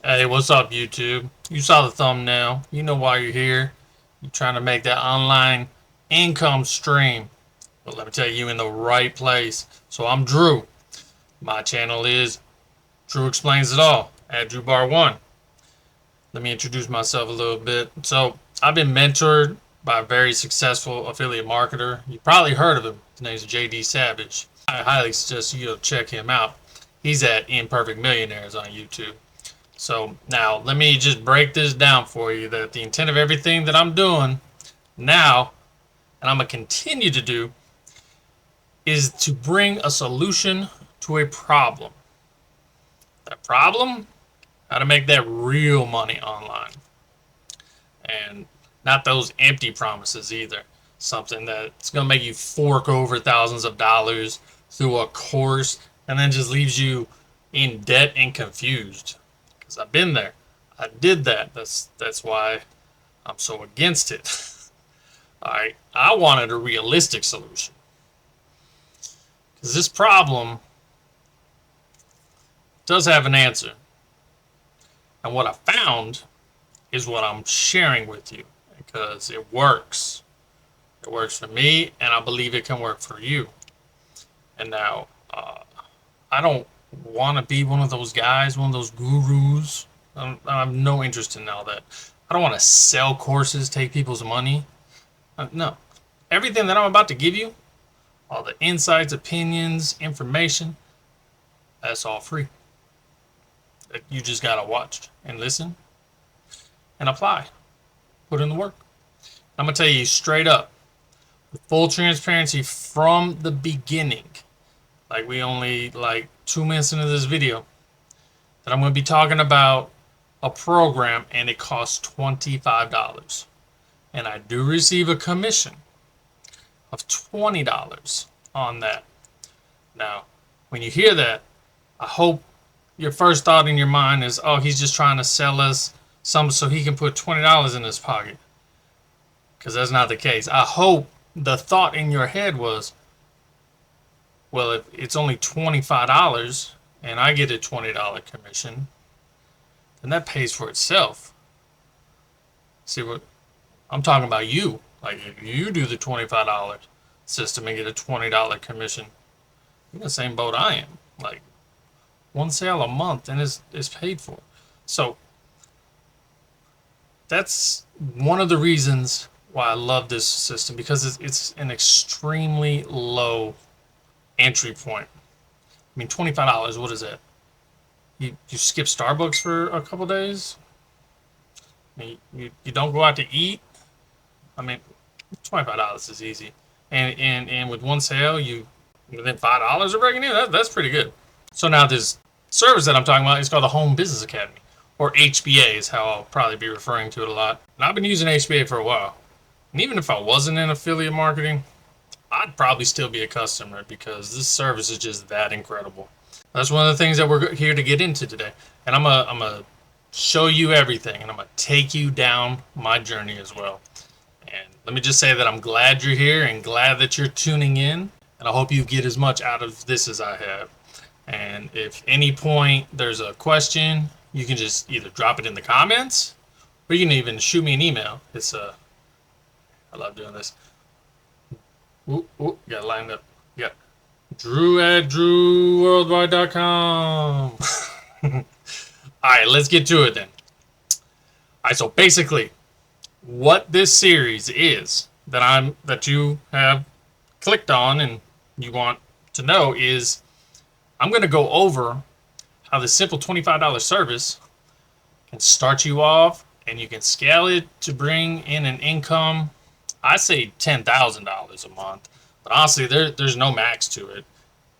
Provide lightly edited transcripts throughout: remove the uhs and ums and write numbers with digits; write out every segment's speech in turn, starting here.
Hey, what's up, YouTube? You saw the thumbnail. You know why you're here. You're trying to make that online income stream. But let me tell you, you're in the right place. So I'm Drew. My channel is Drew Explains It All at Drew Bar 1. Let me introduce myself a little bit. So I've been mentored by a very successful affiliate marketer. You probably heard of him. His name's JD Savage. I highly suggest you to check him out. He's at Imperfect Millionaires on YouTube. So now let me just break this down for you, that the intent of everything that I'm doing now, and I'm going to continue to do, is to bring a solution to a problem. That problem, how to make that real money online. And not those empty promises either. Something that's going to make you fork over thousands of dollars through a course and then just leaves you in debt and confused. Because I've been there. I did that. That's why I'm so against it. Alright, I wanted a realistic solution. Because this problem does have an answer. And what I found is what I'm sharing with you. Because it works. It works for me, and I believe it can work for you. And now, I don't want to be one of those guys, one of those gurus. I have no interest in all that. I don't want to sell courses, take people's money. No. Everything that I'm about to give you, all the insights, opinions, information, that's all free. You just got to watch and listen and apply. Put in the work. I'm going to tell you straight up, with full transparency from the beginning, like we only like 2 minutes into this video, that I'm going to be talking about a program and it costs $25. And I do receive a commission of $20 on that. Now, when you hear that, I hope your first thought in your mind is, oh, he's just trying to sell us some so he can put $20 in his pocket. Because that's not the case. I hope the thought in your head was, well, if it's only $25 and I get a $20 commission, then that pays for itself. See what I'm talking about? You, like, if you do the $25 system and get a $20 commission, you're in the same boat I am. Like, one sale a month and it's paid for. So that's one of the reasons why I love this system, because it's an extremely low entry point. I mean, $25, what is that? You skip Starbucks for a couple days? You don't go out to eat? I mean, $25 is easy. And with one sale, you within $5 of breaking even, that's pretty good. So now this service that I'm talking about is called the Home Business Academy, or HBA is how I'll probably be referring to it a lot. And I've been using HBA for a while. And even if I wasn't in affiliate marketing, I'd probably still be a customer, because this service is just that incredible. That's one of the things that we're here to get into today. And I'm gonna show you everything, and I'm gonna take you down my journey as well. And let me just say that I'm glad you're here and glad that you're tuning in. And I hope you get as much out of this as I have. And if any point there's a question, you can just either drop it in the comments, or you can even shoot me an email. I love doing this. Got lined up. Yeah. Drew at drewworldwide.com. All right, let's get to it then. All right, so basically, what this series is that you have clicked on and you want to know is, I'm going to go over how the simple $25 service can start you off, and you can scale it to bring in an income. I say $10,000 a month, but honestly, there's no max to it.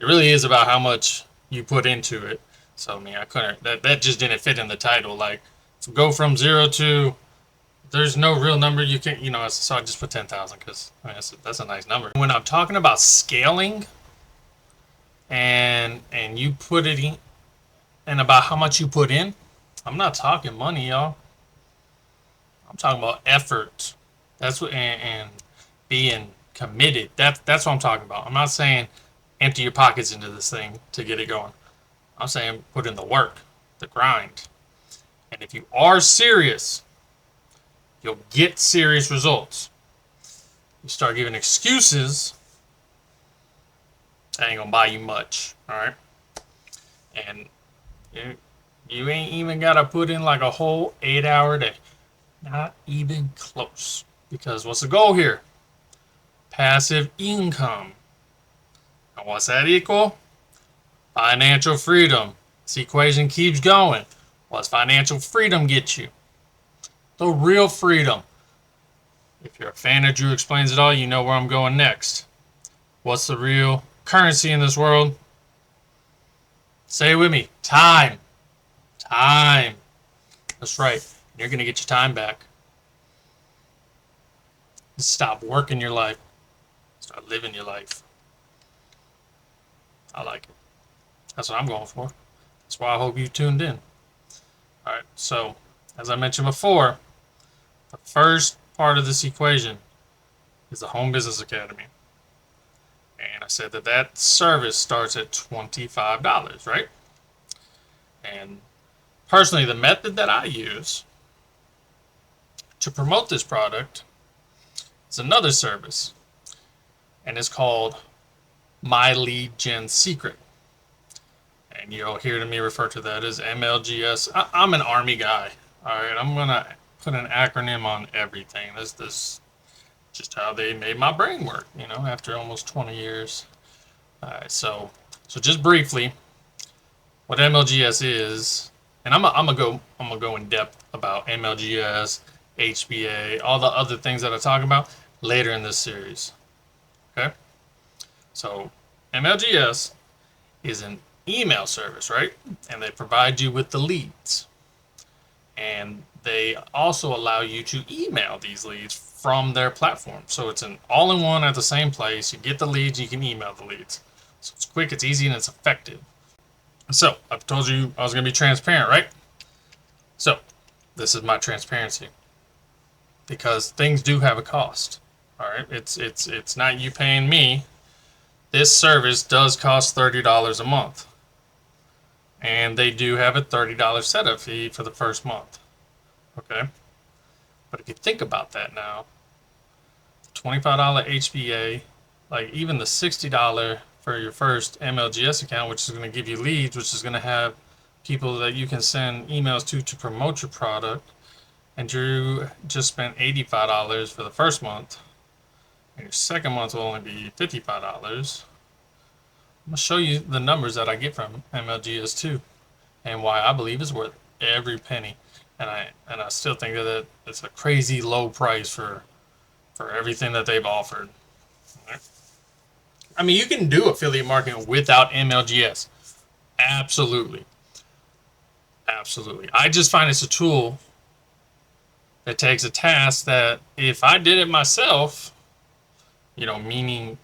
It really is about how much you put into it. So I mean, I couldn't. That just didn't fit in the title. Like, to go from zero to, there's no real number you can, So I just put 10,000 because I mean, that's a nice number. When I'm talking about scaling, and you put it in, and about how much you put in, I'm not talking money, y'all. I'm talking about effort. That's what, and being committed. That's what I'm talking about. I'm not saying empty your pockets into this thing to get it going. I'm saying put in the work, the grind. And if you are serious, you'll get serious results. You start giving excuses, that ain't gonna buy you much, all right? And you ain't even gotta put in like a whole 8-hour day. Not even close. Because what's the goal here? Passive income. And what's that equal? Financial freedom. This equation keeps going. What's financial freedom get you? The real freedom. If you're a fan of Drew Explains It All, you know where I'm going next. What's the real currency in this world? Say it with me. Time. Time. That's right. You're going to get your time back. Stop working your life. Start living your life. I like it. That's what I'm going for. That's why I hope you tuned in. Alright, so as I mentioned before, the first part of this equation is the Home Business Academy. And I said that that service starts at $25, right? And personally, the method that I use to promote this product is another service. And it's called My Lead Gen Secret. And you'll hear me refer to that as MLGS. I'm an Army guy. All right, I'm going to put an acronym on everything. This just how they made my brain work, you know, after almost 20 years. All right, so just briefly, what MLGS is, and I'm gonna go in depth about MLGS, HBA, all the other things that I talk about later in this series. Okay, so MLGS is an email service, right? And they provide you with the leads, and they also allow you to email these leads from their platform. So it's an all-in-one at the same place. You get the leads, you can email the leads. So it's quick, it's easy, and it's effective. So I've told you I was going to be transparent, right? So this is my transparency, because things do have a cost. All right, it's not you paying me. This service does cost $30 a month, and they do have a $30 setup fee for the first month. Okay, but if you think about that now, the $25 HBA, like even the $60 for your first MLGS account, which is going to give you leads, which is going to have people that you can send emails to promote your product, and Drew just spent $85 for the first month, and your second month will only be $55. I'm going to show you the numbers that I get from MLGS2 and why I believe it's worth every penny. And I still think that it's a crazy low price for everything that they've offered. Right? I mean, you can do affiliate marketing without MLGS. Absolutely. Absolutely. I just find it's a tool that takes a task that if I did it myself, you know, meaning,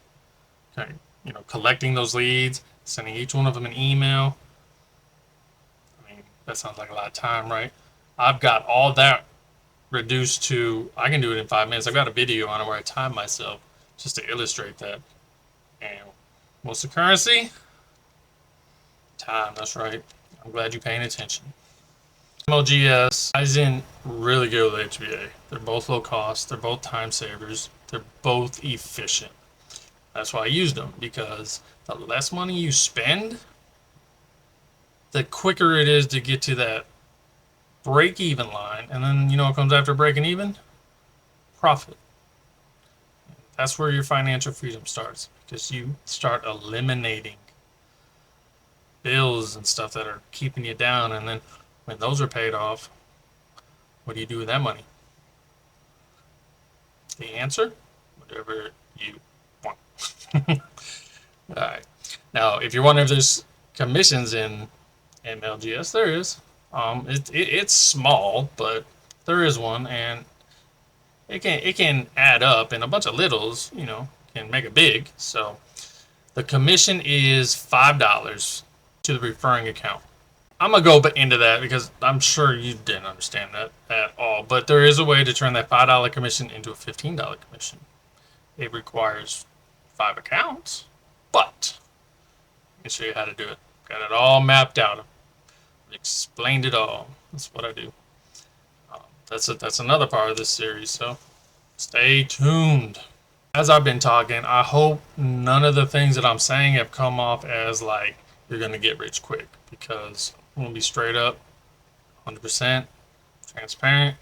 you know, collecting those leads, sending each one of them an email. I mean, that sounds like a lot of time, right? I've got all that reduced to, I can do it in 5 minutes. I've got a video on it where I time myself just to illustrate that. And what's the currency? Time, that's right. I'm glad you're paying attention. MLGS ties in really good with HBA. They're both low cost. They're both time savers. They're both efficient. That's why I used them, because the less money you spend, the quicker it is to get to that break-even line. And then, you know what comes after breaking even? Profit. That's where your financial freedom starts, because you start eliminating bills and stuff that are keeping you down. And then when those are paid off, what do you do with that money? The answer? Whatever you want. Alright. Now, if you're wondering if there's commissions in MLGS, there is. It's small, but there is one, and it can add up, and a bunch of littles, you know, can make it big. So the commission is $5 to the referring account. I'm gonna go into that because I'm sure you didn't understand that at all. But there is a way to turn that $5 commission into a $15 commission. It requires 5 accounts, but let me show you how to do it. Got it all mapped out. Explained it all. That's what I do. That's another part of this series. So stay tuned. As I've been talking, I hope none of the things that I'm saying have come off as like you're gonna get rich quick, because I'm gonna be straight up, 100% transparent.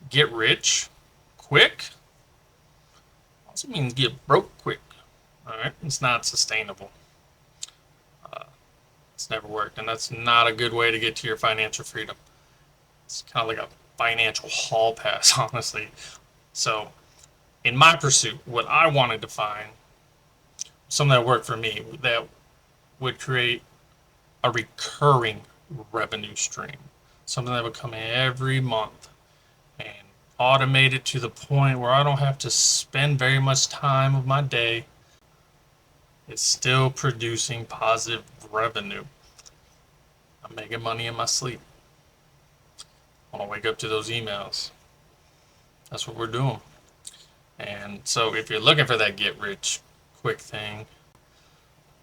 Get rich quick also means get broke quick. All right, it's not sustainable. It's never worked, and that's not a good way to get to your financial freedom. It's kind of like a financial hall pass, honestly. So, in my pursuit, what I wanted to find, something that worked for me, that would create a recurring revenue stream, something that would come in every month and automate it to the point where I don't have to spend very much time of my day. It's still producing positive revenue. I'm making money in my sleep. I want to wake up to those emails. That's what we're doing. And so if you're looking for that get rich quick thing,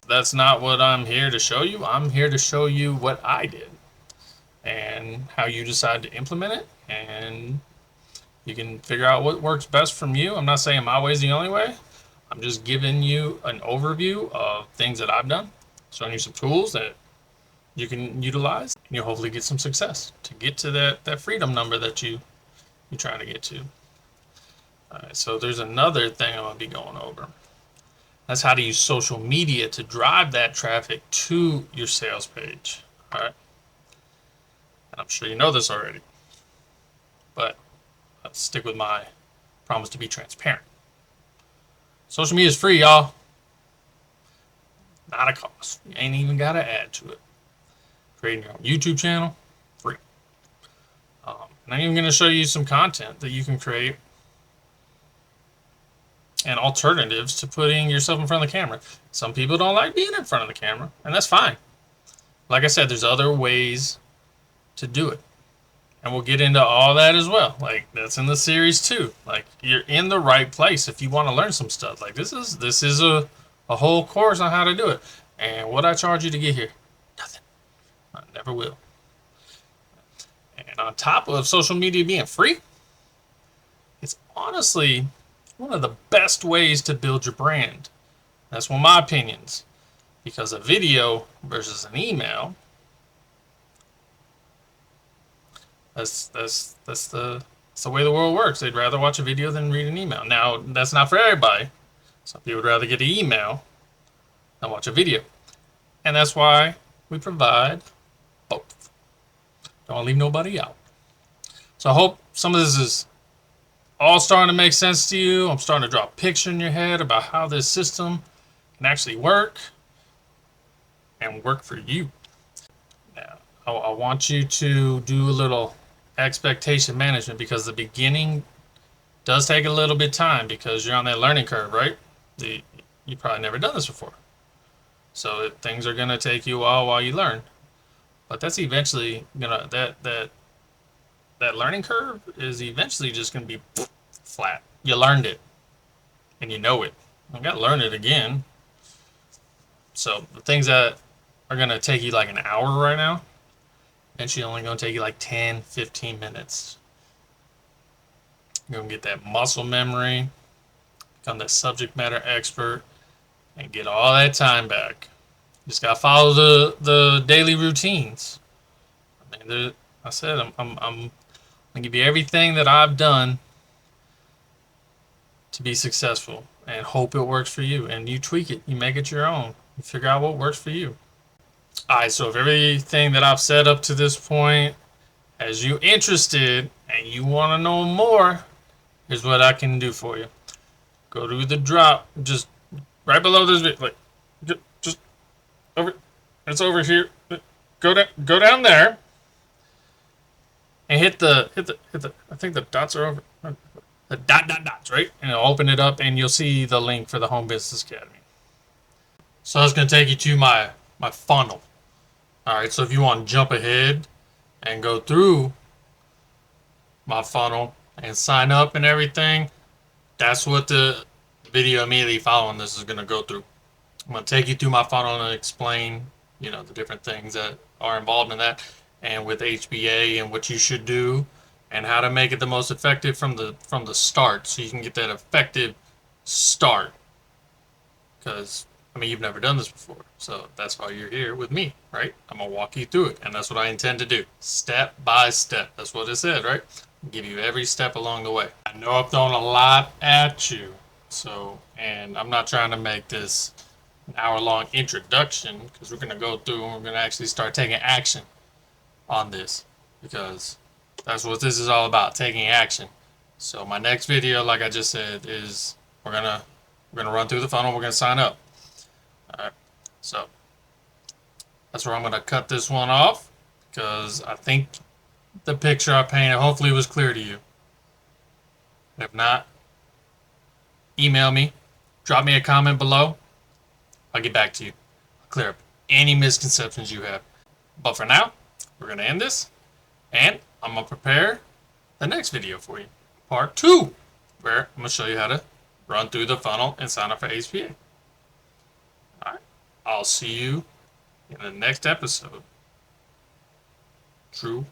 that's not what I'm here to show you. I'm here to show you what I did and how you decide to implement it, and you can figure out what works best from you. I'm not saying my way is the only way. I'm just giving you an overview of things that I've done, showing you some tools that you can utilize, and you'll hopefully get some success to get to that freedom number that you're trying to get to. All right, so there's another thing I'm going to be going over. That's how to use social media to drive that traffic to your sales page. All right. And I'm sure you know this already, but let's stick with my promise to be transparent. Social media is free, y'all. Not a cost. You ain't even got to add to it. Creating your own YouTube channel, free. And I'm even going to show you some content that you can create and alternatives to putting yourself in front of the camera. Some people don't like being in front of the camera, and that's fine. Like I said, there's other ways to do it. And we'll get into all that as well. Like, that's in the series too. Like, you're in the right place if you want to learn some stuff. Like, this is a whole course on how to do it. And what I charge you to get here? Nothing. I never will. And on top of social media being free, it's honestly one of the best ways to build your brand. That's one of my opinions. Because a video versus an email, that's the way the world works. They'd rather watch a video than read an email. Now, that's not for everybody. Some people would rather get an email than watch a video. And that's why we provide both. Don't leave nobody out. So I hope some of this is all starting to make sense to you. I'm starting to draw a picture in your head about how this system can actually work and work for you. Now, I want you to do a little expectation management, because the beginning does take a little bit of time because you're on that learning curve, right? You probably never done this before. So things are going to take you a while you learn. But that's eventually going to, that learning curve is eventually just going to be flat. You learned it and you know it. I've got to learn it again. So the things that are going to take you like an hour right now, eventually only going to take you like 10, 15 minutes. You're going to get that muscle memory, become that subject matter expert, and get all that time back. You just got to follow the daily routines. I mean, I said I'm going to give you everything that I've done to be successful, and hope it works for you. And you tweak it. You make it your own. You figure out what works for you. Alright, so if everything that I've said up to this point has you interested and you want to know more, here's what I can do for you. Go to the drop, just right below this video, like just over. It's over here. Go down there, and hit the. I think the dots are over. The dots, right? And it'll open it up, and you'll see the link for the Home Business Academy. So it's going to take you to my funnel. All right, so if you want to jump ahead and go through my funnel and sign up and everything, that's what the video immediately following this is going to go through. I'm going to take you through my funnel and explain, the different things that are involved in that. and with HBA and what you should do and how to make it the most effective from the start, so you can get that effective start. Because I mean, you've never done this before, so that's why you're here with me, right? I'm gonna walk you through it, and that's what I intend to do, step by step. That's what it said, right? Give you every step along the way. I know I've thrown a lot at you, and I'm not trying to make this an hour-long introduction, because we're gonna go through and we're gonna actually start taking action on this, because that's what this is all about, taking action. So my next video, like I just said, is we're gonna run through the funnel. We're gonna sign up. All right. So that's where I'm gonna cut this one off, because I think the picture I painted hopefully was clear to you. If not, email me, drop me a comment below. I'll get back to you. I'll clear up any misconceptions you have. But for now, we're gonna end this, and I'm gonna prepare the next video for you, part 2, where I'm gonna show you how to run through the funnel and sign up for HPA. Alright, I'll see you in the next episode. True